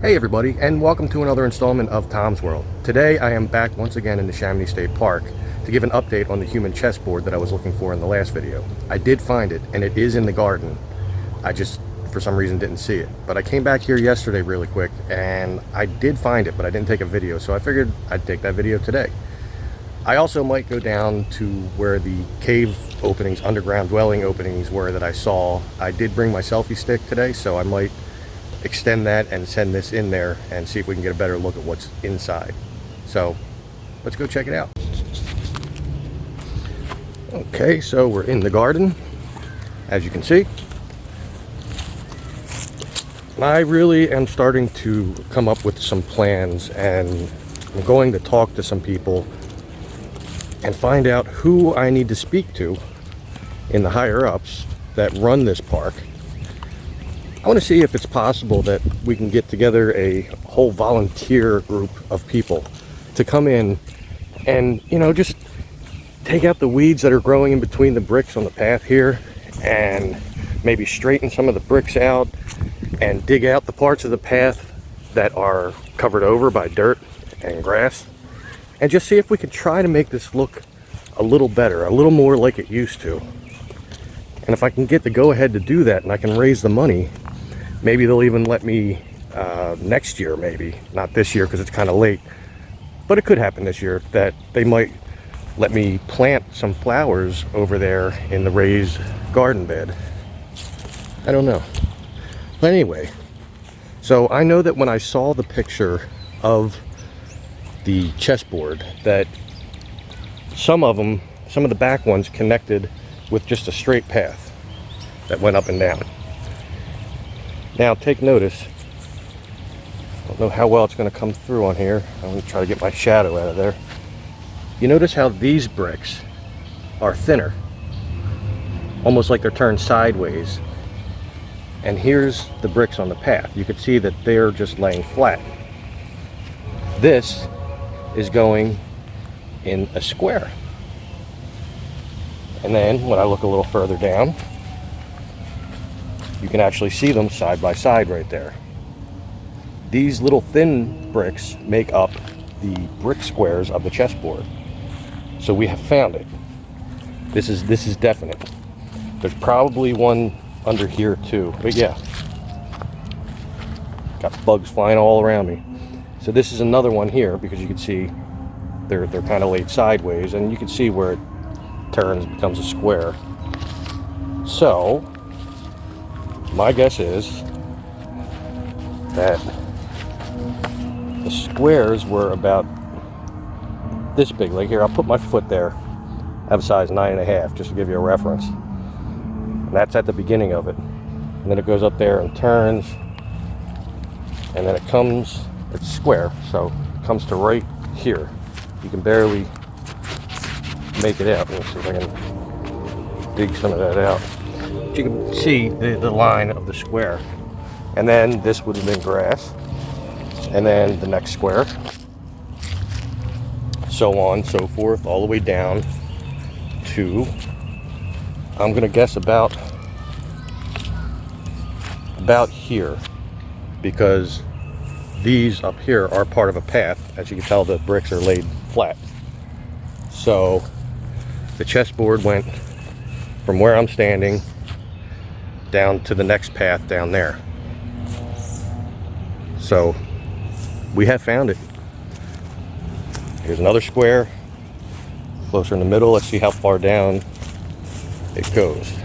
Hey everybody, and welcome to another installment of Tom's World. Today I am back once again in Neshaminy State Park to give an update on the human chessboard that I was looking for in the last video. I did find it, and it is in the garden. I just, for some reason, didn't see it. But I came back here yesterday really quick, and I did find it, but I didn't take a video, so I figured I'd take that video today. I also might go down to where the cave openings, underground dwelling openings were that I saw. I did bring my selfie stick today, so I might extend that and send this in there and see if we can get a better look at what's inside. So let's go check it out. Okay, so we're in the garden, as you can see. I really am starting to come up with some plans, and I'm going to talk to some people and find out who I need to speak to in the higher ups that run this park. I want to see if it's possible that we can get together a whole volunteer group of people to come in and, you know, just take out the weeds that are growing in between the bricks on the path here, and maybe straighten some of the bricks out and dig out the parts of the path that are covered over by dirt and grass, and just see if we can try to make this look a little better, a little more like it used to. And if I can get the go-ahead to do that and I can raise the money, maybe they'll even let me next year, maybe. Not this year because it's kind of late, but it could happen this year that they might let me plant some flowers over there in the raised garden bed. I don't know. But anyway, so I know that when I saw the picture of the chessboard, that some of the back ones connected with just a straight path that went up and down. Now take notice, I don't know how well it's going to come through on here. I'm going to try to get my shadow out of there. You notice how these bricks are thinner, almost like they're turned sideways. And here's the bricks on the path. You can see that they're just laying flat. This is going in a square. And then when I look a little further down, you can actually see them side by side right there. These little thin bricks make up the brick squares of the chessboard. So we have found it. This is definite. There's probably one under here too, but yeah. Got bugs flying all around me. So this is another one here, because you can see they're kind of laid sideways, and you can see where it turns, becomes a square. So my guess is that the squares were about this big. Like here, I'll put my foot there. I have a size 9.5, just to give you a reference. And that's at the beginning of it. And then it goes up there and turns. And then it comes, it's square, so it comes to right here. You can barely make it out. Let me see if I can dig some of that out. You can see the line of the square, and then this would have been grass, and then the next square, so on, so forth, all the way down to, I'm gonna guess about here, because these up here are part of a path. As you can tell, the bricks are laid flat. So the chessboard went from where I'm standing down to the next path down there. So we have found it. Here's another square closer in the middle. Let's see how far down it goes.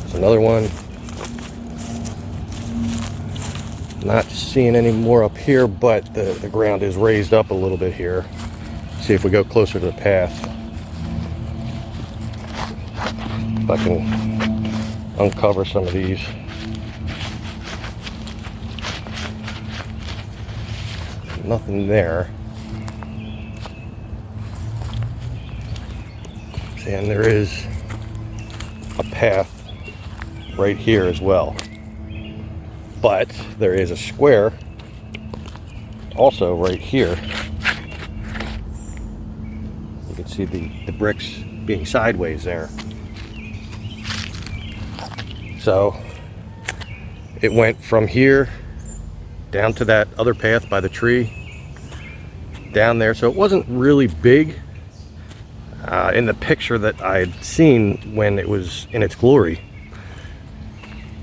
It's another one. Not seeing any more up here, but the ground is raised up a little bit here. See if we go closer to the path, if I can uncover some of these. Nothing there. See, and there is a path right here as well. But there is a square also right here. You can see the bricks being sideways there. So it went from here down to that other path by the tree down there. So it wasn't really big in the picture that I'd seen when it was in its glory.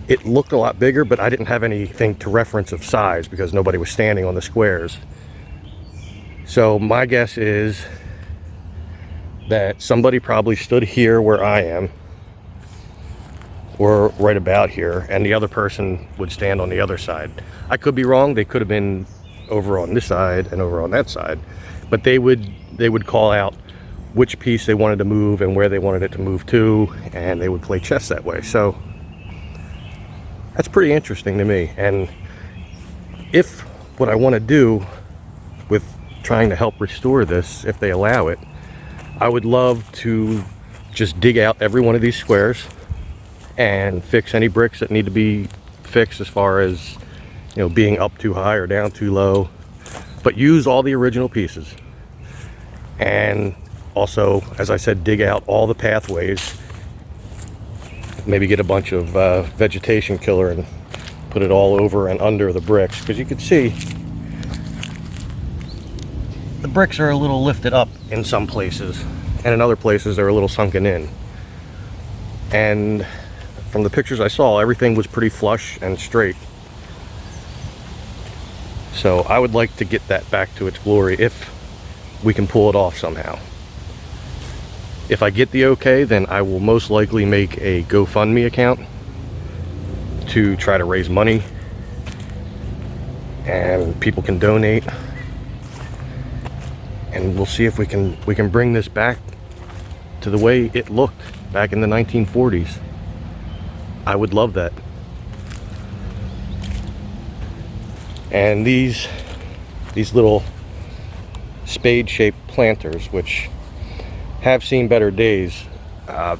It looked a lot bigger, but I didn't have anything to reference of size because nobody was standing on the squares. So my guess is that somebody probably stood here where I am, or right about here, and the other person would stand on the other side. I could be wrong. They could have been over on this side and over on that side, but they would call out which piece they wanted to move and where they wanted it to move to, and they would play chess that way. So that's pretty interesting to me. And if what I want to do with trying to help restore this, if they allow it, I would love to just dig out every one of these squares and fix any bricks that need to be fixed, as far as, you know, being up too high or down too low, but use all the original pieces. And also, as I said, dig out all the pathways, maybe get a bunch of vegetation killer and put it all over and under the bricks, because you can see the bricks are a little lifted up in some places, and in other places they're a little sunken in. And from the pictures I saw, everything was pretty flush and straight. So I would like to get that back to its glory if we can pull it off somehow. If I get the okay, then I will most likely make a GoFundMe account to try to raise money, and people can donate, and we'll see if we can bring this back to the way it looked back in the 1940s. I would love that. And these little spade-shaped planters, which have seen better days,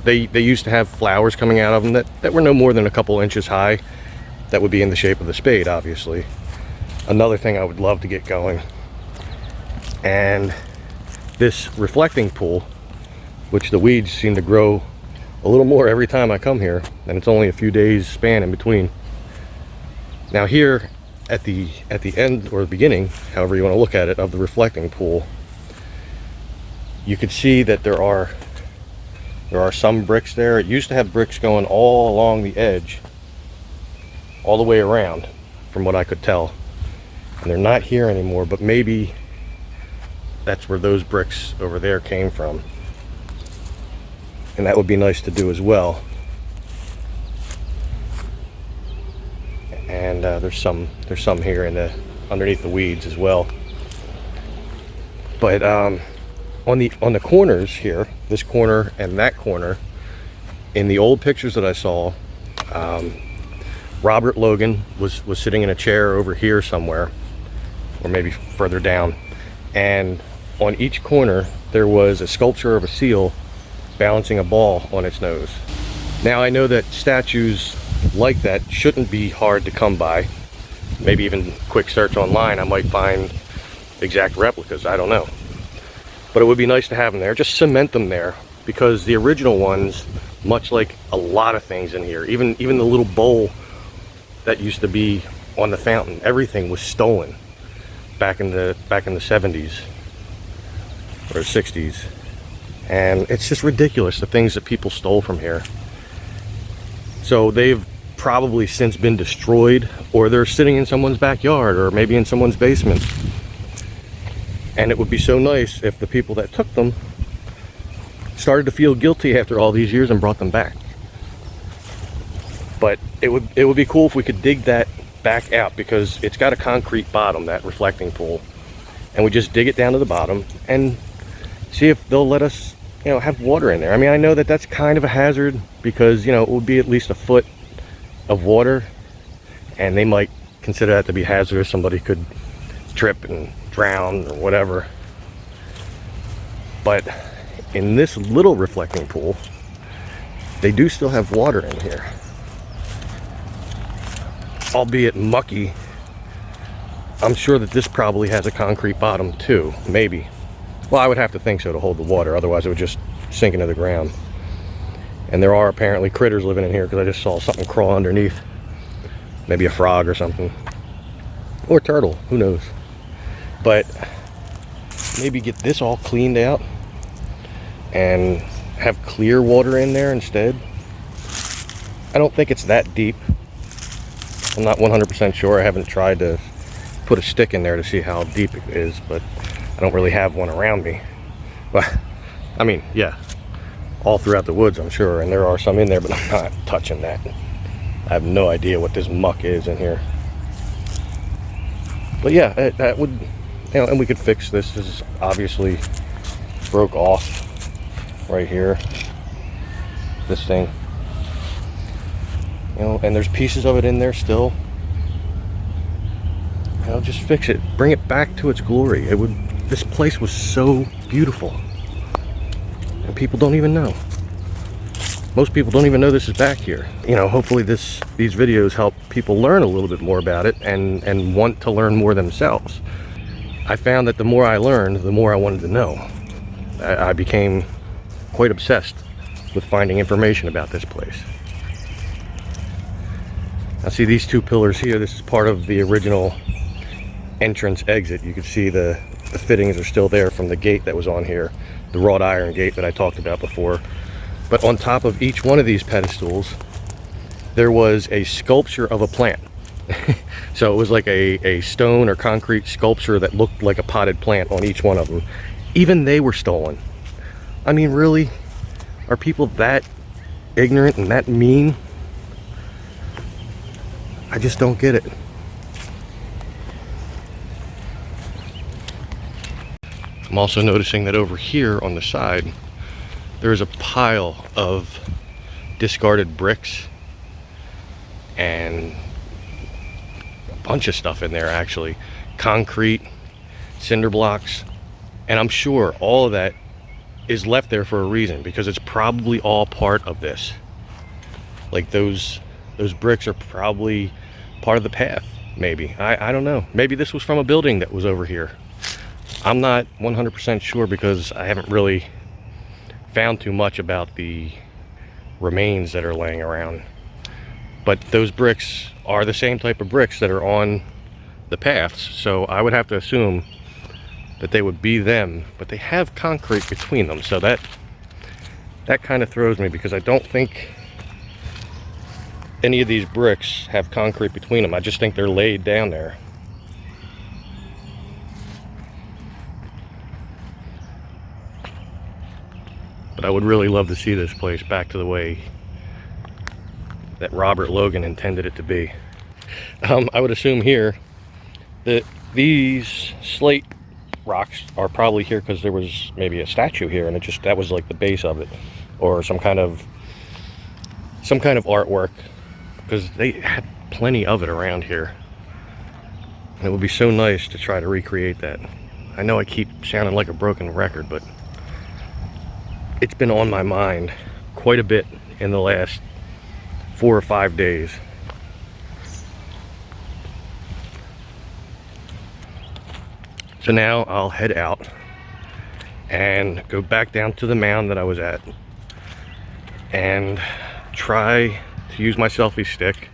they used to have flowers coming out of them that were no more than a couple inches high. That would be in the shape of the spade, obviously. Another thing I would love to get going. And this reflecting pool, which the weeds seem to grow a little more every time I come here, and it's only a few days span in between. Now here at the end, or the beginning, however you want to look at it, of the reflecting pool, you could see that there are some bricks there. It used to have bricks going all along the edge, all the way around, from what I could tell, and they're not here anymore, but maybe that's where those bricks over there came from, and that would be nice to do as well. And there's some here underneath the weeds as well. But on the corners here, this corner and that corner, in the old pictures that I saw, Robert Logan was sitting in a chair over here somewhere, or maybe further down, and on each corner there was a sculpture of a seal balancing a ball on its nose. Now I know that statues like that shouldn't be hard to come by. Maybe even quick search online, I might find exact replicas, I don't know. But it would be nice to have them there. Just cement them there, because the original ones, much like a lot of things in here, even the little bowl that used to be on the fountain, everything was stolen back in the 70s or 60s. And it's just ridiculous, the things that people stole from here. So they've probably since been destroyed, or they're sitting in someone's backyard, or maybe in someone's basement. And it would be so nice if the people that took them started to feel guilty after all these years and brought them back. But it would be cool if we could dig that back out, because it's got a concrete bottom, that reflecting pool, and we just dig it down to the bottom and see if they'll let us, you know, have water in there. I mean, I know that that's kind of a hazard, because, you know, it would be at least a foot of water, and they might consider that to be hazardous. Somebody could trip and drown or whatever. But in this little reflecting pool, they do still have water in here, albeit mucky. I'm sure that this probably has a concrete bottom too, maybe. Well, I would have to think so to hold the water, otherwise it would just sink into the ground. And there are apparently critters living in here, because I just saw something crawl underneath. Maybe a frog or something. Or turtle, who knows. But maybe get this all cleaned out and have clear water in there instead. I don't think it's that deep. I'm not 100% sure. I haven't tried to put a stick in there to see how deep it is, but I don't really have one around me. But I mean, yeah, all throughout the woods, I'm sure, and there are some in there, but I'm not touching that. I have no idea what this muck is in here. But yeah, that would, you know, and we could fix this. This is obviously broke off right here, this thing, you know, and there's pieces of it in there still. You know, just fix it, bring it back to its glory. It would, this place was so beautiful, and people don't even know. Most people don't even know this is back here. You know, hopefully these videos help people learn a little bit more about it and want to learn more themselves. I found that the more I learned, the more I wanted to know. I became quite obsessed with finding information about this place. Now see these two pillars here, this is part of the original entrance exit. You can see the fittings are still there from the gate that was on here, the wrought iron gate that I talked about before. But on top of each one of these pedestals, there was a sculpture of a plant. So it was like a stone or concrete sculpture that looked like a potted plant on each one of them. Even they were stolen. I mean, really? Are people that ignorant and that mean? I just don't get it. I'm also noticing that over here on the side, there is a pile of discarded bricks and a bunch of stuff in there, actually. Concrete, cinder blocks, and I'm sure all of that is left there for a reason, because it's probably all part of this. Like those bricks are probably part of the path, maybe. I don't know. Maybe this was from a building that was over here. I'm not 100% sure because I haven't really found too much about the remains that are laying around. But those bricks are the same type of bricks that are on the paths, so I would have to assume that they would be them, but they have concrete between them, so that kind of throws me, because I don't think any of these bricks have concrete between them. I just think they're laid down there. But I would really love to see this place back to the way that Robert Logan intended it to be. I would assume here that these slate rocks are probably here because there was maybe a statue here, and that was like the base of it, or some kind of artwork, because they had plenty of it around here. And it would be so nice to try to recreate that. I know I keep sounding like a broken record, but it's been on my mind quite a bit in the last 4 or 5 days. So now I'll head out and go back down to the mound that I was at and try to use my selfie stick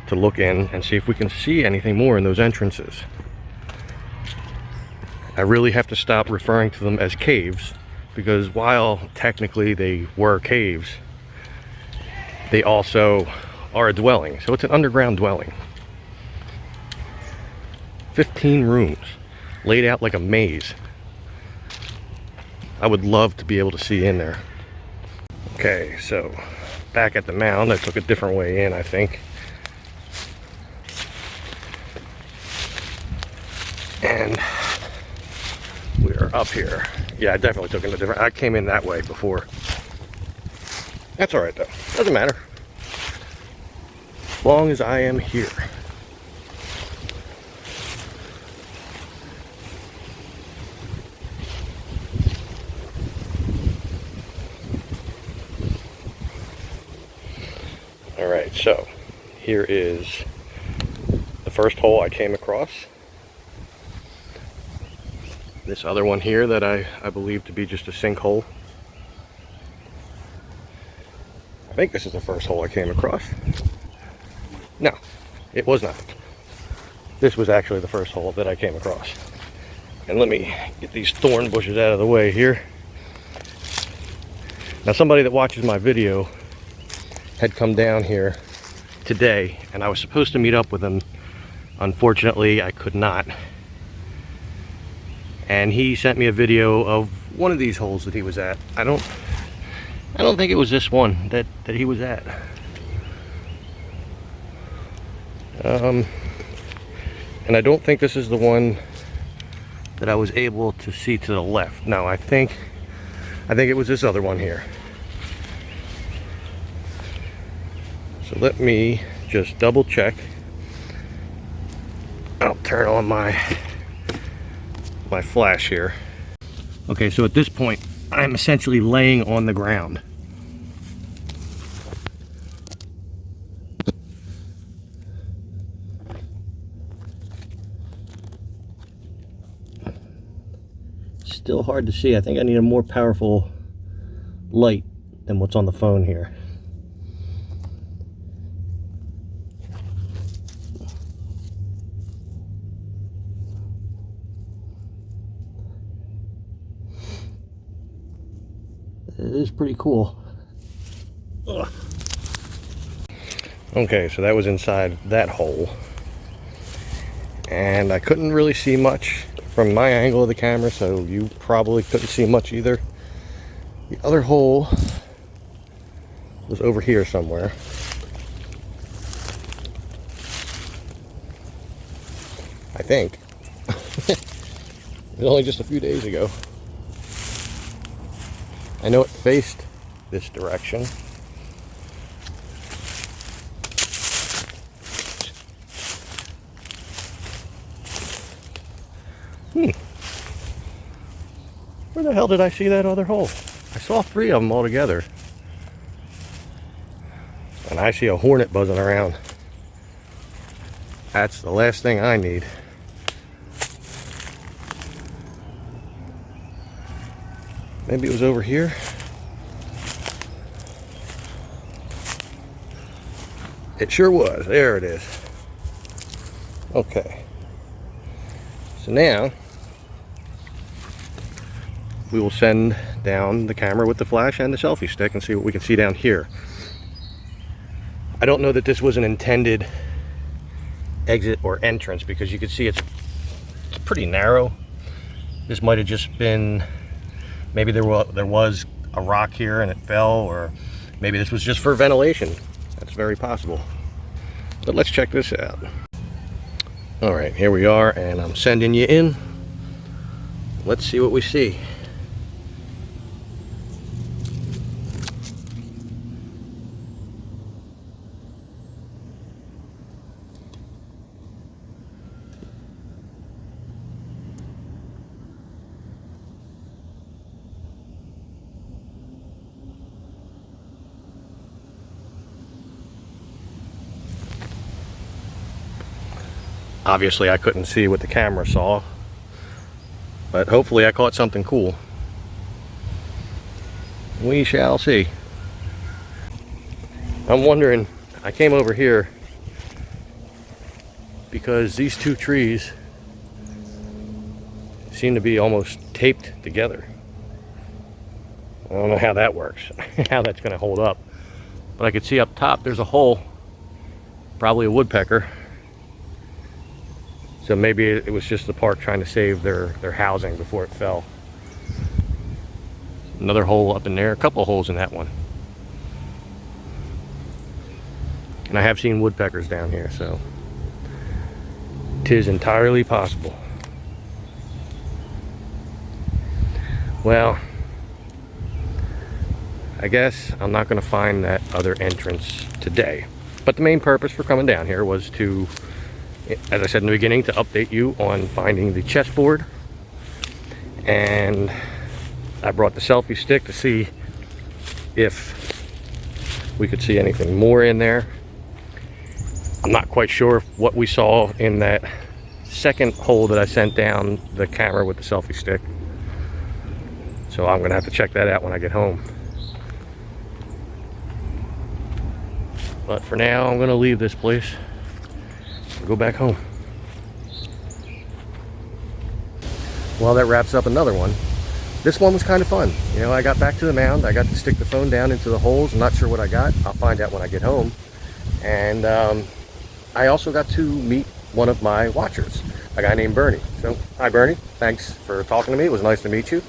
to look in and see if we can see anything more in those entrances. I really have to stop referring to them as caves, because while technically they were caves, they also are a dwelling. So it's an underground dwelling. 15 rooms laid out like a maze. I would love to be able to see in there. Okay, so back at the mound, I took a different way in, I think. And we are up here. Yeah, I definitely took it a different. I came in that way before. That's all right though. Doesn't matter. As long as I am here. All right, so here is the first hole I came across. This other one here that I believe to be just a sinkhole. I think this is the first hole I came across. No, it was not. This was actually the first hole that I came across. And let me get these thorn bushes out of the way here. Now, somebody that watches my video had come down here today, and I was supposed to meet up with him. Unfortunately, I could not. And he sent me a video of one of these holes that he was at. I don't think it was this one that he was at. And I don't think this is the one that I was able to see to the left. No, I think it was this other one here. So let me just double check. I'll turn on my flash here. Okay, so at this point, I'm essentially laying on the ground. Still hard to see. I think I need a more powerful light than what's on the phone here. It is pretty cool. Ugh. Okay, so that was inside that hole. And I couldn't really see much from my angle of the camera, so you probably couldn't see much either. The other hole was over here somewhere. I think. It was only just a few days ago. I know it faced this direction. Where the hell did I see that other hole? I saw 3 of them all together. And I see a hornet buzzing around. That's the last thing I need. Maybe it was over here. It sure was. There it is. Okay. So now we will send down the camera with the flash and the selfie stick and see what we can see down here. I don't know that this was an intended exit or entrance, because you can see it's pretty narrow. This might have just been, maybe there was a rock here and it fell, or maybe this was just for ventilation. That's very possible. But let's check this out. All right, here we are, and I'm sending you in. Let's see what we see. Obviously, I couldn't see what the camera saw, but hopefully I caught something cool. We shall see. I'm wondering, I came over here because these 2 trees seem to be almost taped together. I don't know how that works, how that's going to hold up. But I could see up top there's a hole, probably a woodpecker. So maybe it was just the park trying to save their housing before it fell. Another hole up in there, a couple of holes in that one. And I have seen woodpeckers down here, so 'tis entirely possible. Well, I guess I'm not going to find that other entrance today. But the main purpose for coming down here was to, as I said in the beginning, to update you on finding the chessboard. And I brought the selfie stick to see if we could see anything more in there. I'm not quite sure what we saw in that second hole that I sent down the camera with the selfie stick. So I'm gonna have to check that out when I get home. But for now, I'm gonna leave this place and go back home. Well, that wraps up another one. This one was kind of fun. You know, I got back to the mound. I got to stick the phone down into the holes. I'm not sure what I got. I'll find out when I get home. And I also got to meet one of my watchers, a guy named Bernie. So, hi Bernie. Thanks for talking to me. It was nice to meet you.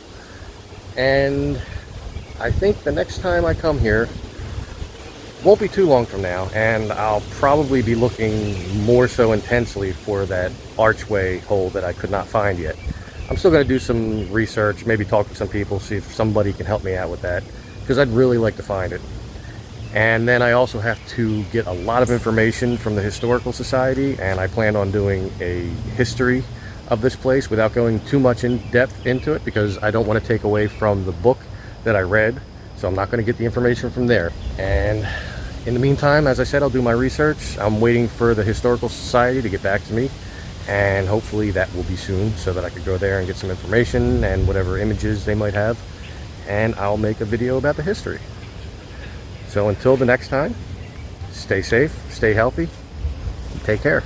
And I think the next time I come here won't be too long from now, and I'll probably be looking more so intensely for that archway hole that I could not find yet. I'm still going to do some research, maybe talk to some people, see if somebody can help me out with that, because I'd really like to find it. And then I also have to get a lot of information from the Historical Society, and I plan on doing a history of this place without going too much in depth into it, because I don't want to take away from the book that I read, so I'm not going to get the information from there. And in the meantime, as I said, I'll do my research. I'm waiting for the Historical Society to get back to me, and hopefully that will be soon, so that I could go there and get some information and whatever images they might have, and I'll make a video about the history. So until the next time, stay safe, stay healthy, and take care.